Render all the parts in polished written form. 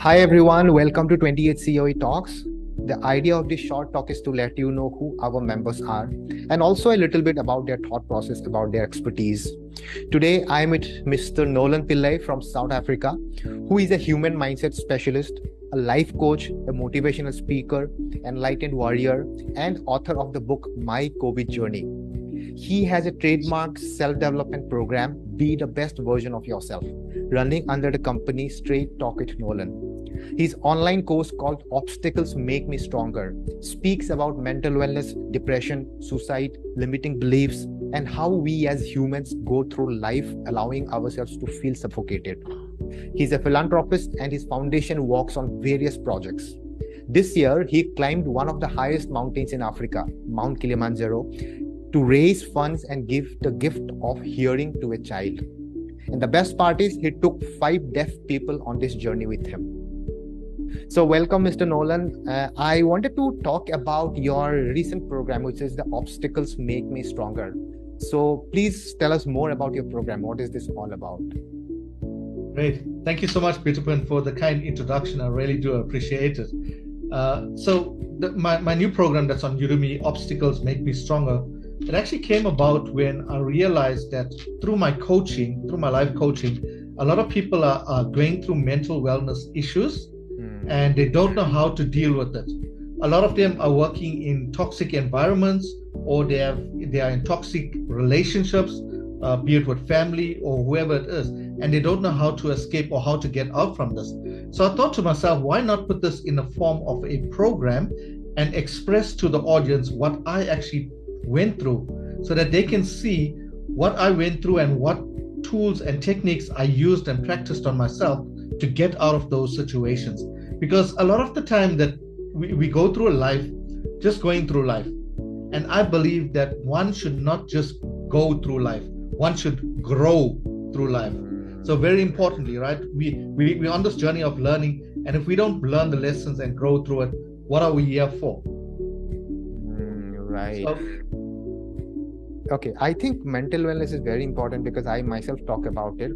Hi everyone, welcome to 28 COE Talks. The idea of this short talk is to let you know who our members are and also a little bit about their thought process, about their expertise. Today I am with Mr. Nolan Pillai from South Africa, who is a human mindset specialist, a life coach, a motivational speaker, enlightened warrior, and author of the book My COVID Journey. He has a trademark self-development program, Be the Best Version of Yourself, running under the company Straight Talk It Nolan. His online course called Obstacles Make Me Stronger speaks about mental wellness, depression, suicide, limiting beliefs, and how we as humans go through life allowing ourselves to feel suffocated. He's a philanthropist and his foundation works on various projects. This year, he climbed one of the highest mountains in Africa, Mount Kilimanjaro, to raise funds and give the gift of hearing to a child. And the best part is he took 5 deaf people on this journey with him. So welcome, Mr. Nolan. I wanted to talk about your recent program, which is the Obstacles Make Me Stronger. So please tell us more about your program. What is this all about? Great. Thank you so much, Peter Pan, for the kind introduction. I really do appreciate it. My new program that's on Udemy, Obstacles Make Me Stronger, it actually came about when I realized that through my coaching, through my life coaching, a lot of people are going through mental wellness issues and they don't know how to deal with it. A lot of them are working in toxic environments, or they are in toxic relationships, be it with family or whoever it is, and they don't know how to escape or how to get out from this. So I thought to myself, why not put this in the form of a program and express to the audience what I actually went through, so that they can see what I went through and what tools and techniques I used and practiced on myself to get out of those situations. Because a lot of the time that we go through life, just going through life. And I believe that one should not just go through life, one should grow through life. So very importantly, right, we're on this journey of learning, and if we don't learn the lessons and grow through it, what are we here for? Right. Okay, I think mental wellness is very important because I myself talk about it,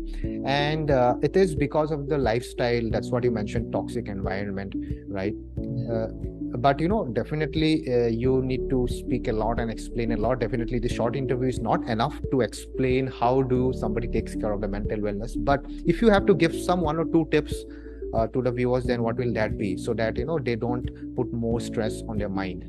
and it is because of the lifestyle. That's what you mentioned, toxic environment, right? But definitely you need to speak a lot and explain a lot. Definitely the short interview is not enough to explain how do somebody takes care of the mental wellness. But if you have to give some 1 or 2 tips to the viewers, then what will that be, so that they don't put more stress on their mind?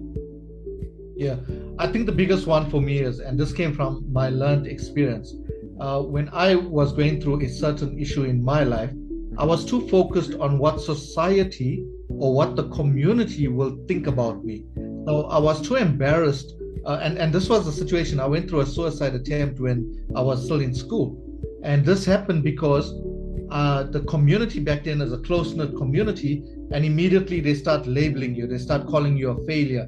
Yeah, I think the biggest one for me is, and this came from my learned experience, when I was going through a certain issue in my life, I was too focused on what society or what the community will think about me. So I was too embarrassed. And this was the situation. I went through a suicide attempt when I was still in school. And this happened because the community back then is a close-knit community, and immediately they start labeling you. They start calling you a failure.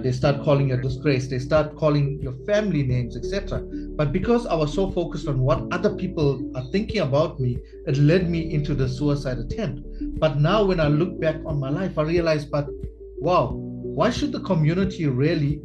They start calling you a disgrace. They start calling your family names, etc. But because I was so focused on what other people are thinking about me, it led me into the suicide attempt. But now when I look back on my life, I realize, but wow, why should the community really,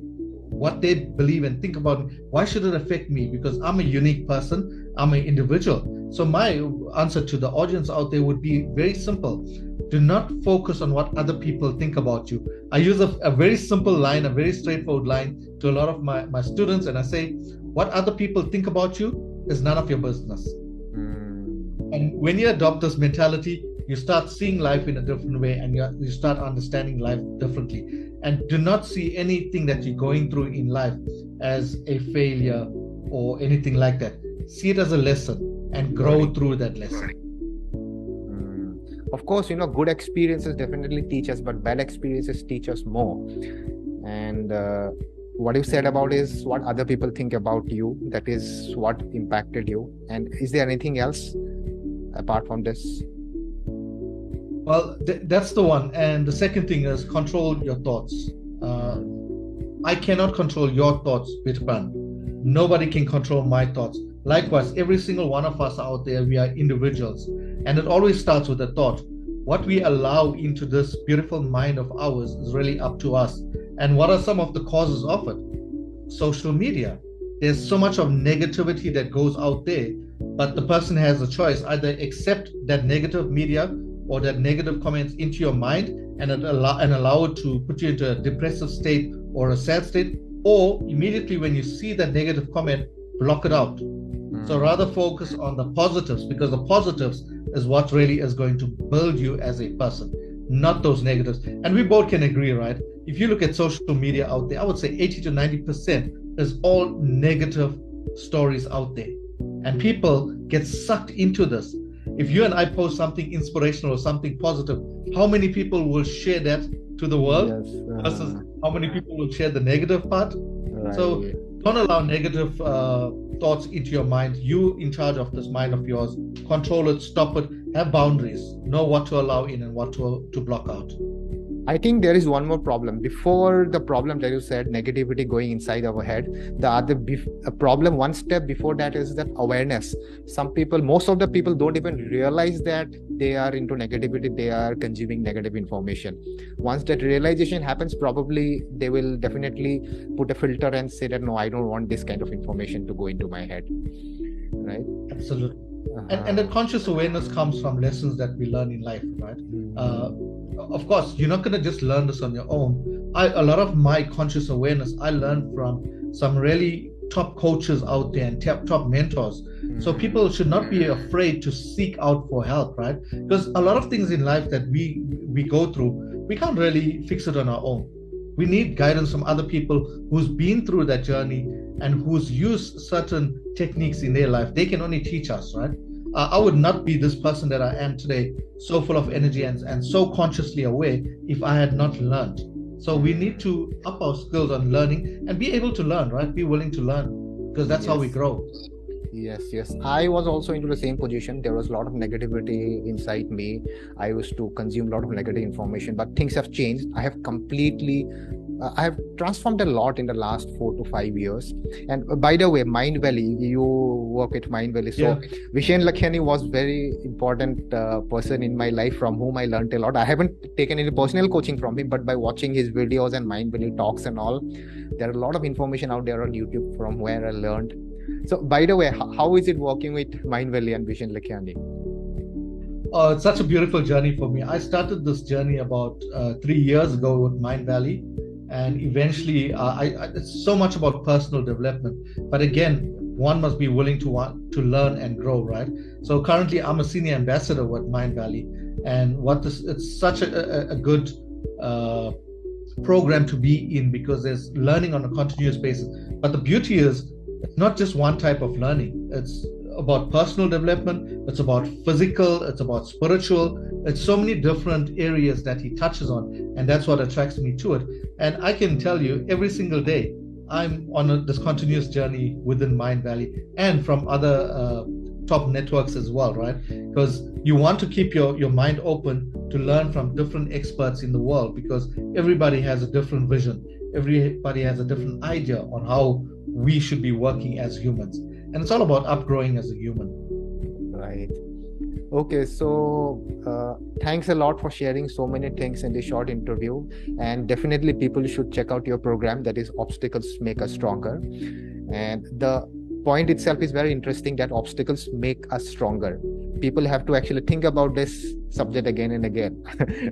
what they believe and think about me, why should it affect me? Because I'm a unique person, I'm an individual. So my answer to the audience out there would be very simple. Do not focus on what other people think about you. I use a very simple line, a very straightforward line to a lot of my students, and I say, what other people think about you is none of your business. And when you adopt this mentality, you start seeing life in a different way, and you start understanding life differently. And do not see anything that you're going through in life as a failure or anything like that. See it as a lesson and grow through that lesson. Of course, good experiences definitely teach us, but bad experiences teach us more. And what you said about is what other people think about you. That is what impacted you. And is there anything else apart from this? Well, that's the one. And the second thing is control your thoughts. I cannot control your thoughts, Bitpan. Nobody can control my thoughts. Likewise, every single one of us out there, we are individuals. And it always starts with a thought. What we allow into this beautiful mind of ours is really up to us. And what are some of the causes of it? Social media. There's so much of negativity that goes out there, but the person has a choice. Either accept that negative media or that negative comments into your mind and allow it to put you into a depressive state or a sad state, or immediately when you see that negative comment, block it out. So rather focus on the positives, because the positives is what really is going to build you as a person, not those negatives. And we both can agree, right? If you look at social media out there, I would say 80 to 90% is all negative stories out there. And people get sucked into this. If you and I post something inspirational or something positive, how many people will share that to the world versus how many people will share the negative part? Right. So don't allow negative thoughts into your mind. You in charge of this mind of yours. Control it, stop it, have boundaries. Know what to allow in and what to block out. I think there is one more problem. Before the problem that you said, negativity going inside our head, the other problem, one step before that is that awareness. Most of the people don't even realize that they are into negativity, they are consuming negative information. Once that realization happens, probably they will definitely put a filter and say that, no, I don't want this kind of information to go into my head. Right? Absolutely. And the conscious awareness comes from lessons that we learn in life, right? Of course, you're not going to just learn this on your own. A lot of my conscious awareness I learned from some really top coaches out there and top mentors. So people should not be afraid to seek out for help, right? Because a lot of things in life that we go through, we can't really fix it on our own. We need guidance from other people who's been through that journey and who's used certain techniques in their life. They can only teach us, right? I would not be this person that I am today, so full of energy and so consciously aware, if I had not learned. So we need to up our skills on learning and be able to learn, right? Be willing to learn, because that's how we grow. Yes. I was also into the same position. There was a lot of negativity inside me. I used to consume a lot of negative information, but things have changed. I have transformed a lot in the last 4 to 5 years. And by the way, Mind Valley, you work at Mind Valley. So Vishen Lakhiani was very important person in my life, from whom I learned a lot. I haven't taken any personal coaching from him, but by watching his videos and Mind Valley talks and all, there are a lot of information out there on YouTube from where I learned. So by the way, how is it working with Mind Valley and Vishen Lakhiani? It's such a beautiful journey for me. I started this journey about 3 years ago with Mind Valley. And eventually, it's so much about personal development. But again, one must be willing to want to learn and grow, right? So currently, I'm a senior ambassador with Mind Valley. And it's such a good program to be in, because there's learning on a continuous basis. But the beauty is, it's not just one type of learning. It's about personal development, it's about physical, it's about spiritual. It's so many different areas that he touches on, and that's what attracts me to it. And I can tell you, every single day, I'm on this continuous journey within Mind Valley and from other top networks as well, right? Because you want to keep your mind open to learn from different experts in the world, because everybody has a different vision. Everybody has a different idea on how we should be working as humans. And it's all about upgrowing as a human. Right. Okay, so thanks a lot for sharing so many things in this short interview. And definitely people should check out your program, that is Obstacles Make Us Stronger. And the point itself is very interesting, that obstacles make us stronger. People have to actually think about this subject again and again,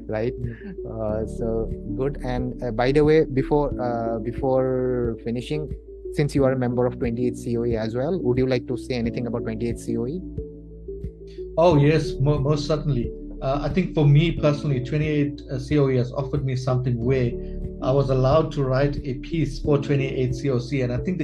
right? So good. And by the way, before finishing, since you are a member of 28 COE as well, would you like to say anything about 28 COE? Oh, yes, most certainly. I think for me personally, 28 COE has offered me something where I was allowed to write a piece for 28 COC. And I think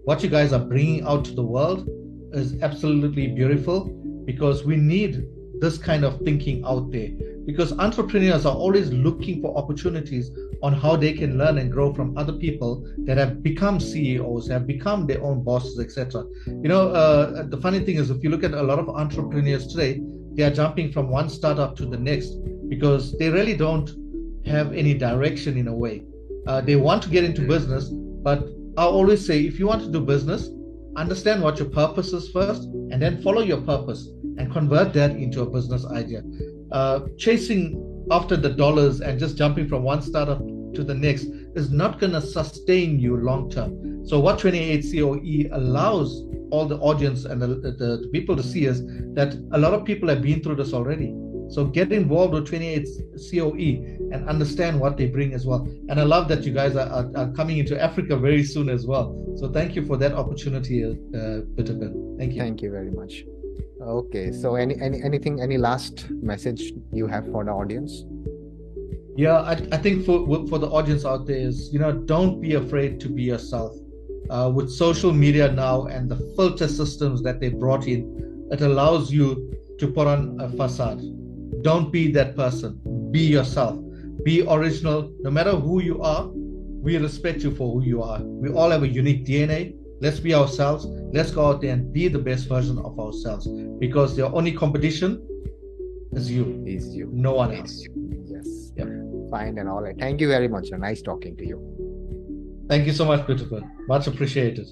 what you guys are bringing out to the world is absolutely beautiful, because we need this kind of thinking out there. Because entrepreneurs are always looking for opportunities on how they can learn and grow from other people that have become CEOs, have become their own bosses, etc. The funny thing is, if you look at a lot of entrepreneurs today, they are jumping from one startup to the next because they really don't have any direction in a way. They want to get into business, but I always say, if you want to do business, understand what your purpose is first, and then follow your purpose and convert that into a business idea. Chasing after the dollars and just jumping from one startup to the next is not going to sustain you long term. So what 28 COE allows all the audience and the people to see is that a lot of people have been through this already. So get involved with 28 COE and understand what they bring as well. And I love that you guys are coming into Africa very soon as well. So thank you for that opportunity, Bitterman. Thank you. Thank you very much. Okay, so any last message you have for the audience? Yeah, I think for the audience out there is, don't be afraid to be yourself. With social media now and the filter systems that they brought in, it allows you to put on a facade. Don't be that person. Be yourself. Be original. No matter who you are, we respect you for who you are. We all have a unique DNA. Let's be ourselves. Let's go out there and be the best version of ourselves, because your only competition is you. Is you. No one else. Yes. Yep. Fine and all right. Thank you very much. Nice talking to you. Thank you so much, Christopher. Much appreciated.